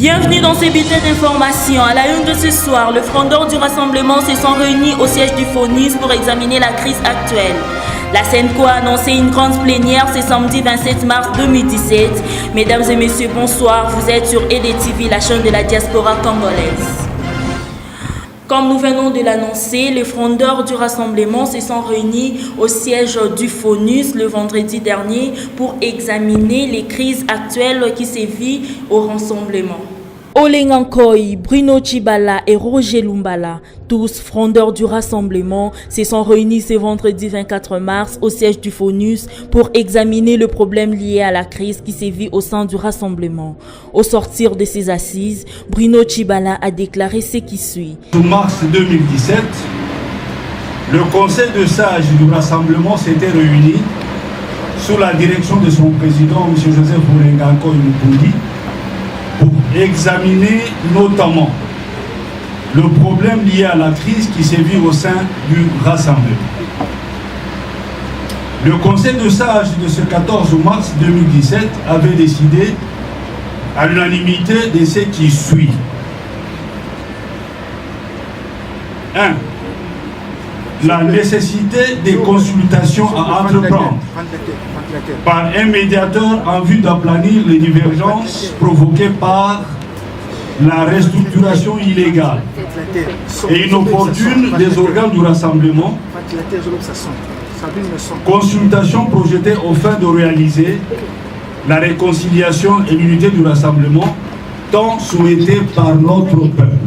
Bienvenue dans ce bulletin d'information. À la une de ce soir, le frondeur du rassemblement se sont réunis au siège du FONUS pour examiner la crise actuelle. La SENCO a annoncé une grande plénière ce samedi 27 mars 2017. Mesdames et messieurs, bonsoir. Vous êtes sur EDTV, la chaîne de la diaspora congolaise. Comme nous venons de l'annoncer, les frondeurs du rassemblement se sont réunis au siège du FONUS le vendredi dernier pour examiner les crises actuelles qui sévissent au rassemblement. Olenga Nkoyi, Bruno Tshibala et Roger Lumbala, tous frondeurs du rassemblement, se sont réunis ce vendredi 24 mars au siège du FONUS pour examiner le problème lié à la crise qui sévit au sein du rassemblement. Au sortir de ces assises, Bruno Tshibala a déclaré ce qui suit. En mars 2017, le conseil de sages du rassemblement s'était réuni sous la direction de son président, M. Joseph Olenga Nkoyi, pour examiner notamment le problème lié à la crise qui sévit au sein du rassemblement. Le conseil de sages de ce 14 mars 2017 avait décidé à l'unanimité de ce qui suit. 1. La nécessité des consultations à entreprendre par un médiateur en vue d'aplanir les divergences provoquées par la restructuration illégale et inopportune des organes du rassemblement. Consultation projetée aux fins de réaliser la réconciliation et l'unité du rassemblement tant souhaitée par notre peuple.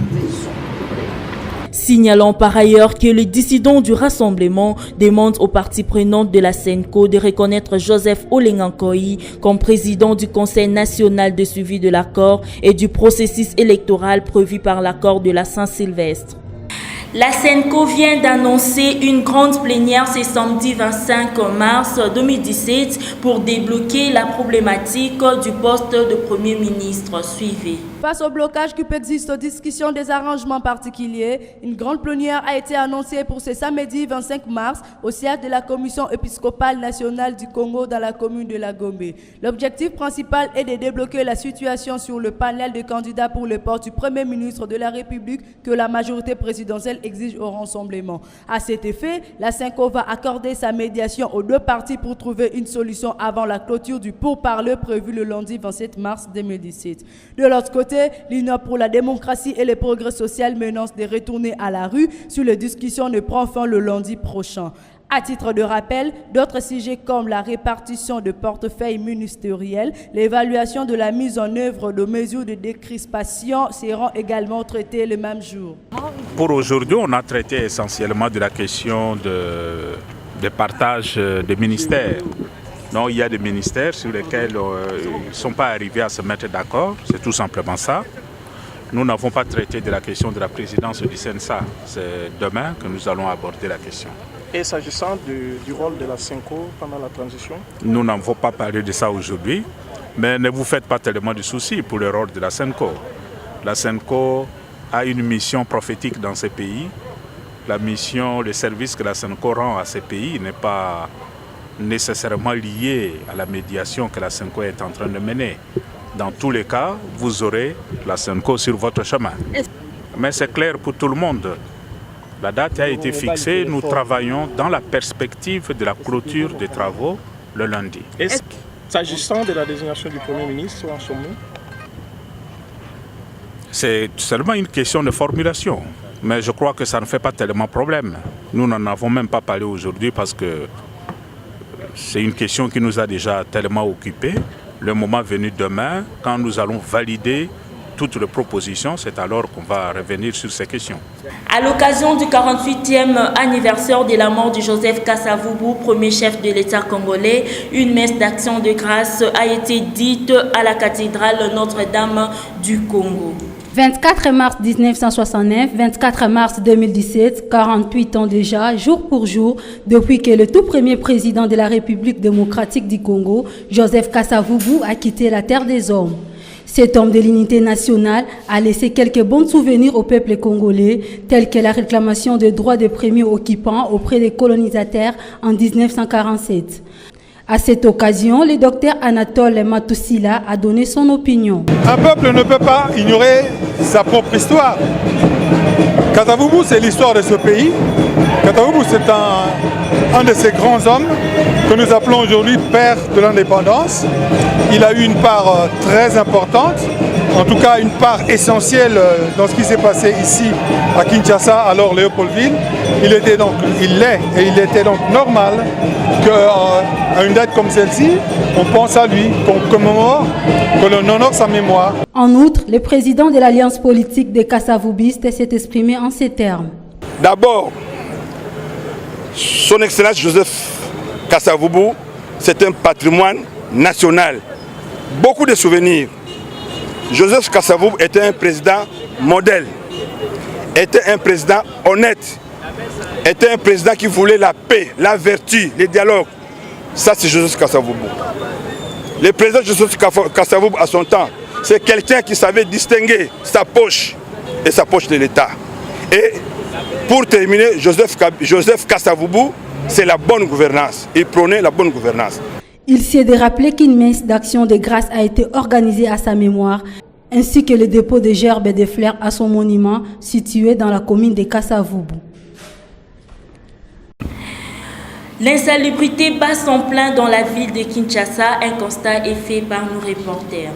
Signalons par ailleurs que les dissidents du rassemblement demandent aux parties prenantes de la SENCO de reconnaître Joseph Olenga Nkoyi comme président du Conseil national de suivi de l'accord et du processus électoral prévu par l'accord de la Saint-Sylvestre. La SENCO vient d'annoncer une grande plénière ce samedi 25 mars 2017 pour débloquer la problématique du poste de Premier ministre. Suivez. Face au blocage qui persiste aux discussions des arrangements particuliers, une grande plénière a été annoncée pour ce samedi 25 mars au siège de la Commission épiscopale nationale du Congo dans la commune de La Gombe. L'objectif principal est de débloquer la situation sur le panel de candidats pour le poste du Premier ministre de la République que la majorité présidentielle exige au rassemblement. À cet effet, la SENCO va accorder sa médiation aux deux parties pour trouver une solution avant la clôture du pourparlers prévu le lundi 27 mars 2017. De l'autre côté, l'Union pour la démocratie et le progrès social menace de retourner à la rue si les discussions ne prennent fin le lundi prochain. À titre de rappel, d'autres sujets comme la répartition de portefeuilles ministériels, l'évaluation de la mise en œuvre de mesures de décrispation seront également traités le même jour. Pour aujourd'hui, on a traité essentiellement de la question de partage des ministères. Donc, il y a des ministères sur lesquels ils ne sont pas arrivés à se mettre d'accord, c'est tout simplement ça. Nous n'avons pas traité de la question de la présidence du CNSA. C'est demain que nous allons aborder la question. Et s'agissant du rôle de la SENCO pendant la transition? Nous n'avons pas parlé de ça aujourd'hui, mais ne vous faites pas tellement de soucis pour le rôle de la SENCO. La SENCO a une mission prophétique dans ces pays. La mission, le service que la SENCO rend à ces pays n'est pas nécessairement lié à la médiation que la SENCO est en train de mener. Dans tous les cas, vous aurez la SENCO sur votre chemin. Mais c'est clair pour tout le monde. La date a été fixée, nous travaillons dans la perspective de la clôture des travaux le lundi. S'agissant de la désignation du Premier ministre, en sommes-nous? C'est seulement une question de formulation. Mais je crois que ça ne fait pas tellement problème. Nous n'en avons même pas parlé aujourd'hui parce que c'est une question qui nous a déjà tellement occupés. Le moment venu demain, quand nous allons valider toutes les propositions, c'est alors qu'on va revenir sur ces questions. À l'occasion du 48e anniversaire de la mort de Joseph Kasavubu, premier chef de l'État congolais, une messe d'action de grâce a été dite à la cathédrale Notre-Dame du Congo. 24 mars 1969, 24 mars 2017, 48 ans déjà, jour pour jour, depuis que le tout premier président de la République démocratique du Congo, Joseph Kasavubu, a quitté la terre des hommes. Cet homme de l'unité nationale a laissé quelques bons souvenirs au peuple congolais, tels que la réclamation des droits des premiers occupants auprès des colonisateurs en 1947. À cette occasion, le docteur Anatole Matousila a donné son opinion. Un peuple ne peut pas ignorer sa propre histoire. Kasavubu, c'est l'histoire de ce pays. Kasavubu, c'est un de ces grands hommes que nous appelons aujourd'hui père de l'indépendance. Il a eu une part très importante, en tout cas une part essentielle dans ce qui s'est passé ici à Kinshasa, alors Léopoldville. Il était donc normal qu'à une date comme celle-ci, on pense à lui, qu'on commémore, que l'on honore sa mémoire. En outre, le président de l'Alliance politique des Kasavubistes s'est exprimé en ces termes. D'abord, son Excellence Joseph Kasavubu, c'est un patrimoine national. Beaucoup de souvenirs. Joseph Kasavubu était un président modèle, était un président honnête, était un président qui voulait la paix, la vertu, les dialogues. Ça, c'est Joseph Kasavubu. Le président Joseph Kasavubu, à son temps, c'est quelqu'un qui savait distinguer sa poche et sa poche de l'État. Et pour terminer, Joseph Kasavubu, c'est la bonne gouvernance. Il prônait la bonne gouvernance. Il s'est de rappeler qu'une messe d'action de grâce a été organisée à sa mémoire, ainsi que le dépôt de gerbes et de fleurs à son monument situé dans la commune de Kasavubu. L'insalubrité bat son plein dans la ville de Kinshasa. Un constat est fait par nos reporters.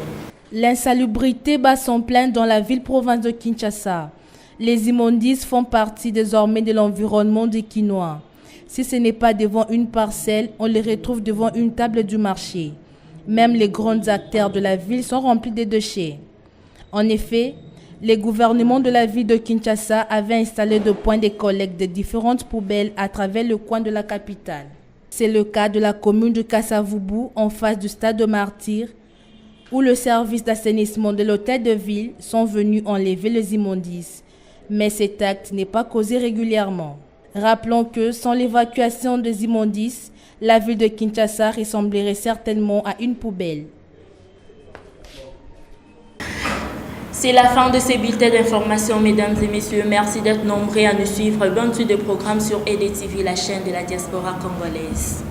L'insalubrité bat son plein dans la ville-province de Kinshasa. Les immondices font partie désormais de l'environnement des Kinois. Si ce n'est pas devant une parcelle, on les retrouve devant une table du marché. Même les grandes artères de la ville sont remplies de déchets. En effet, les gouvernements de la ville de Kinshasa avaient installé des points de collecte de différentes poubelles à travers le coin de la capitale. C'est le cas de la commune de Kasavubu, en face du stade de Martyrs, où le service d'assainissement de l'hôtel de ville sont venus enlever les immondices. Mais cet acte n'est pas causé régulièrement. Rappelons que sans l'évacuation des immondices, la ville de Kinshasa ressemblerait certainement à une poubelle. C'est la fin de ce bulletin d'information, mesdames et messieurs. Merci d'être nombreux à nous suivre. Bonne suite de programmes sur EDTV, la chaîne de la diaspora congolaise.